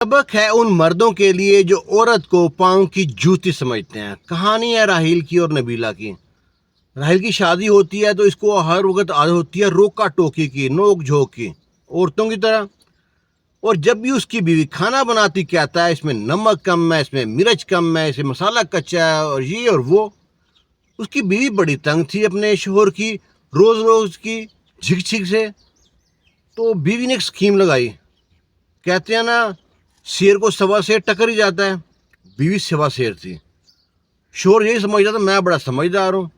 सबक है उन मर्दों के लिए जो औरत को पाँव की जूती समझते हैं। कहानी है राहील की और नबीला की। राहील की शादी होती है तो इसको हर वक्त आदत होती है रोका टोकी की, नोक झोंक की, औरतों की तरह। और जब भी उसकी बीवी खाना बनाती कहता है इसमें नमक कम है, इसमें मिर्च कम है, इसमें मसाला कच्चा है और ये और वो। उसकी बीवी बड़ी तंग थी अपने शोहर की रोज़ रोज़ की झिक झिक से। तो बीवी ने एक स्कीम लगाई। कहते हैं ना, शेर को सवा शेर टक्कर ही जाता है। बीवी सवा शेर थी। शोहर यही समझता था मैं बड़ा समझदार हूँ।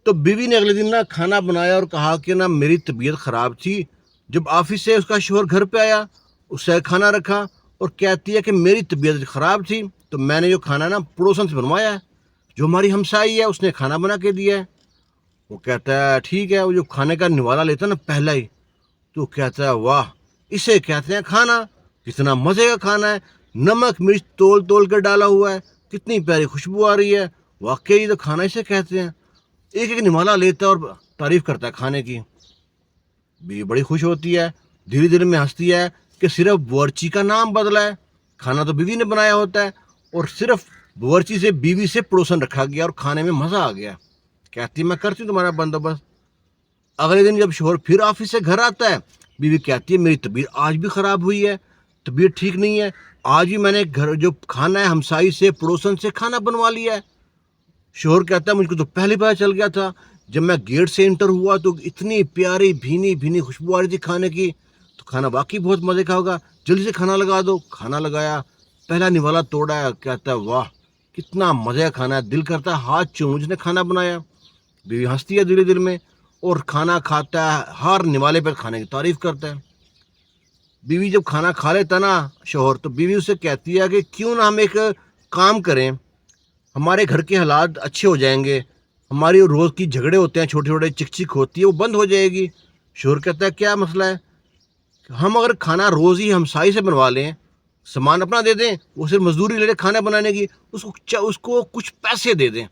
तो बीवी ने अगले दिन ना खाना बनाया और कहा कि ना मेरी तबीयत ख़राब थी। जब ऑफिस से उसका शोहर घर पे आया, उससे खाना रखा और कहती है कि मेरी तबीयत ख़राब थी तो मैंने जो खाना ना पड़ोसन से बनवाया है, जो हमारी हमसाई है उसने खाना बना के दिया है। वो कहता है ठीक है। वो जो खाने का निवाला लेता है ना पहला ही, तो कहता है वाह, इसे कहते हैं खाना, कितना मज़े का खाना है, नमक मिर्च तोल तोल कर डाला हुआ है, कितनी प्यारी खुशबू आ रही है, वाकई तो खाना इसे कहते हैं। एक एक निवाला लेता है और तारीफ़ करता है खाने की। बीवी बड़ी खुश होती है, धीरे धीरे में हंसती है कि सिर्फ बावर्ची का नाम बदला है, खाना तो बीवी ने बनाया होता है और सिर्फ बावर्ची से बीवी से पड़ोसन रखा गया और खाने में मज़ा आ गया। कहती मैं करती हूँ तुम्हारा बंदोबस्त। अगले दिन जब शोहर फिर ऑफिस से घर आता है, बीवी कहती है मेरी तबीयत आज भी ख़राब हुई है, तबीयत ठीक नहीं है, आज भी मैंने घर जो खाना है हमसाई से पड़ोसन से खाना बनवा लिया है। शोहर कहता है मुझको तो पहले पता चल गया था, जब मैं गेट से एंटर हुआ तो इतनी प्यारी भीनी भीनी खुशबू आ रही थी खाने की, तो खाना वाकई बहुत मज़े का होगा, जल्दी से खाना लगा दो। खाना लगाया, पहला निवाला तोड़ा, कहता है वाह कितना मज़े का खाना है, दिल करता है हाथ चूमूं जिसने खाना बनाया। बीवी हंसती है धीरे धीरे में और खाना खाता है, हर निवाले पर खाने की तारीफ़ करता है। बीवी जब खाना खा लेता ना शोहर, तो बीवी उससे कहती है कि क्यों ना हम एक काम करें, हमारे घर के हालात अच्छे हो जाएंगे, हमारी रोज़ की झगड़े होते हैं, छोटे छोटे चिक चिक होती है, वो बंद हो जाएगी। शोहर कहता है क्या मसला है, हम अगर खाना रोज़ ही हमसाई से बनवा लें, सामान अपना दे दें, वो सिर्फ मजदूरी ले ले खाना बनाने की, उसको कुछ पैसे दे दें।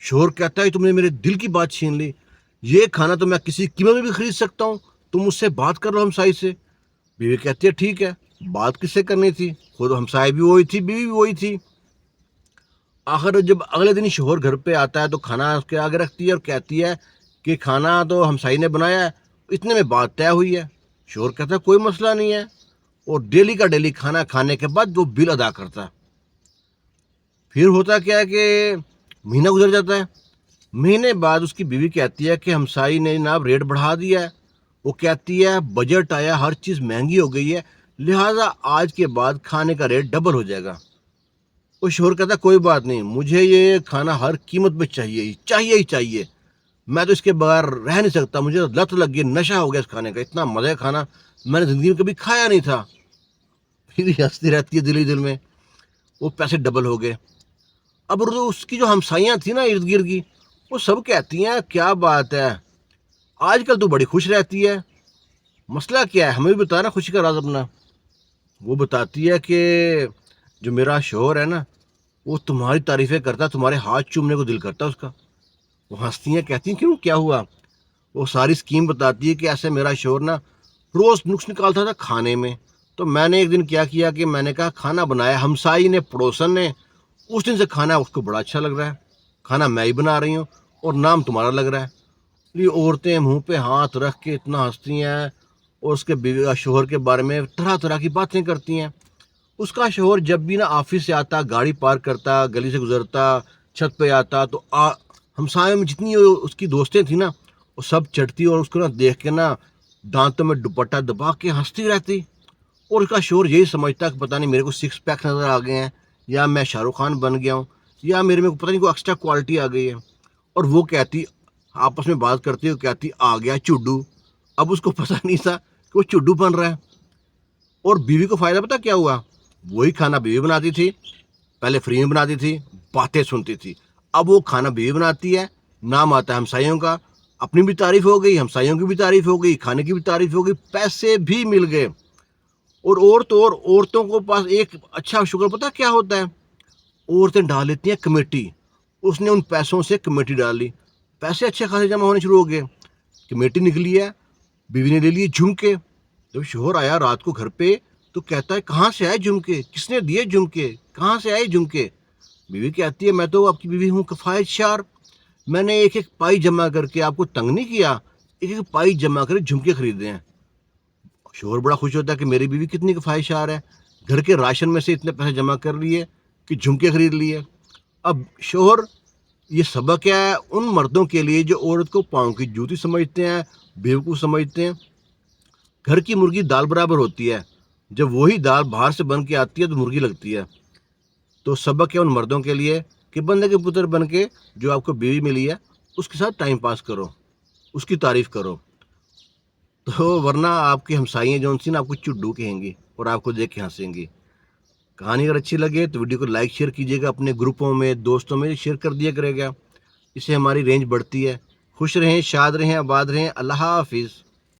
शोहर कहता है तुमने मेरे दिल की बात छीन ली, ये खाना तो मैं किसी कीमत में भी खरीद सकता हूँ, तुम मुझसे बात कर लो हमसाई से। बीवी कहती है ठीक है, बात किससे करनी थी, खुद हमसाई भी वही थी, बीवी भी वही थी। आखिर जब अगले दिन शोहर घर पे आता है तो खाना उसके आगे रखती है और कहती है कि खाना तो हमसाई ने बनाया है, इतने में बात तय हुई है। शोहर कहता है कोई मसला नहीं है, और डेली का डेली खाना खाने के बाद वो बिल अदा करता है। फिर होता क्या है कि महीना गुजर जाता है। महीने बाद उसकी बीवी कहती है कि हमसाई ने ना रेट बढ़ा दिया है। वो कहती है बजट आया, हर चीज़ महंगी हो गई है, लिहाजा आज के बाद खाने का रेट डबल हो जाएगा। वो शोहर कहता है कोई बात नहीं, मुझे ये खाना हर कीमत पे चाहिए ही चाहिए ही चाहिए, मैं तो इसके बगैर रह नहीं सकता, मुझे तो लत लग गई, नशा हो गया इस खाने का, इतना मज़े का खाना मैंने ज़िंदगी में कभी खाया नहीं था। फिर हंसती रहती है दिल ही दिल में। वो पैसे डबल हो गए। अब उसकी जो हमसाइयाँ थी ना इर्द गिर्द की, वो सब कहती हैं क्या बात है, आजकल तो बड़ी खुश रहती है, मसला क्या है, हमें भी बता ना खुशी का राज अपना। वो बताती है कि जो मेरा शोहर है ना, वो तुम्हारी तारीफ़ें करता है, तुम्हारे हाथ चूमने को दिल करता है उसका। वो हंसती हैं, कहती हैं क्यों क्या हुआ। वो सारी स्कीम बताती है कि ऐसे मेरा शोहर ना रोज़ नुक्स निकालता था खाने में, तो मैंने एक दिन क्या किया कि मैंने कहा खाना बनाया हमसाई ने पड़ोसन ने, उस दिन से खाना उसको बड़ा अच्छा लग रहा है, खाना मैं ही बना रही हूँ और नाम तुम्हारा लग रहा है। ये औरतें मुंह पे हाथ रख के इतना हंसती हैं और उसके बीवी शोहर के बारे में तरह तरह की बातें करती हैं। उसका शोहर जब भी ना ऑफिस से आता, गाड़ी पार्क करता, गली से गुजरता, छत पे आता, तो हमसायों में जितनी उसकी दोस्तें थी ना, वो सब चढ़ती और उसको ना देख के ना दांतों में दुपट्टा दबा के हंसती रहती। और उसका शोहर यही समझता कि पता नहीं मेरे को सिक्स पैक नज़र आ गए हैं, या मैं शाहरुख खान बन गया हूँ, या मेरे में पता नहीं कोई एक्स्ट्रा क्वालिटी आ गई है। और वो कहती, आपस में बात करती, वो कहती आ गया चुड्डू। अब उसको पता नहीं था कि वो चुड्डू बन रहा है। और बीवी को फ़ायदा पता क्या हुआ, वही खाना बीवी बनाती थी, पहले फ्री में बनाती थी, बातें सुनती थी। अब वो खाना बीवी बनाती है, नाम आता है हमसाइयों का, अपनी भी तारीफ़ हो गई, हमसाइयों की भी तारीफ़ हो गई, खाने की भी तारीफ़ हो गई, पैसे भी मिल गए। और औरतों को पास एक अच्छा शुक्र पता क्या होता है, औरतें डाल लेती हैं कमेटी। उसने उन पैसों से कमेटी डाल ली, पैसे अच्छे खासे जमा होने शुरू हो गए, कमेटी निकली है। बीवी ने ले लिए झुमके। जब शोहर आया रात को घर पे, تو کہتا ہے کہاں سے آئے جھمکے، کس نے دیے جھمکے، کہاں سے آئے جھمکے؟ بیوی کہتی ہے میں تو آپ کی بیوی ہوں کفایت شعر، میں نے ایک ایک پائی جمع کر کے آپ کو تنگ نہیں کیا، ایک ایک پائی جمع کر جھمکے خریدے ہیں۔ شوہر بڑا خوش ہوتا ہے کہ میری بیوی کتنی کفایت شعر ہے، گھر کے راشن میں سے اتنے پیسے جمع کر لیے کہ جھمکے خرید لیے۔ اب شوہر، یہ سبق کیا ہے ان مردوں کے لیے جو عورت کو پاؤں کی جوتی سمجھتے ہیں، بیوقوف سمجھتے ہیں۔ گھر کی مرغی دال برابر ہوتی ہے، جب وہی دال باہر سے بن کے آتی ہے تو مرغی لگتی ہے۔ تو سبق ہے ان مردوں کے لیے کہ بندے کے پتر بن کے جو آپ کو بیوی ملی ہے اس کے ساتھ ٹائم پاس کرو، اس کی تعریف کرو، تو ورنہ آپ کی ہمسائیاں جو نا آپ کو چڈو کہیں گی اور آپ کو دیکھ کے ہنسیں گی۔ کہانی اگر اچھی لگے تو ویڈیو کو لائک شیئر کیجیے گا، اپنے گروپوں میں دوستوں میں شیئر کر دیا کرے گا، اس سے ہماری رینج بڑھتی ہے۔ خوش رہیں، شاد رہیں، آباد رہیں۔ اللہ حافظ۔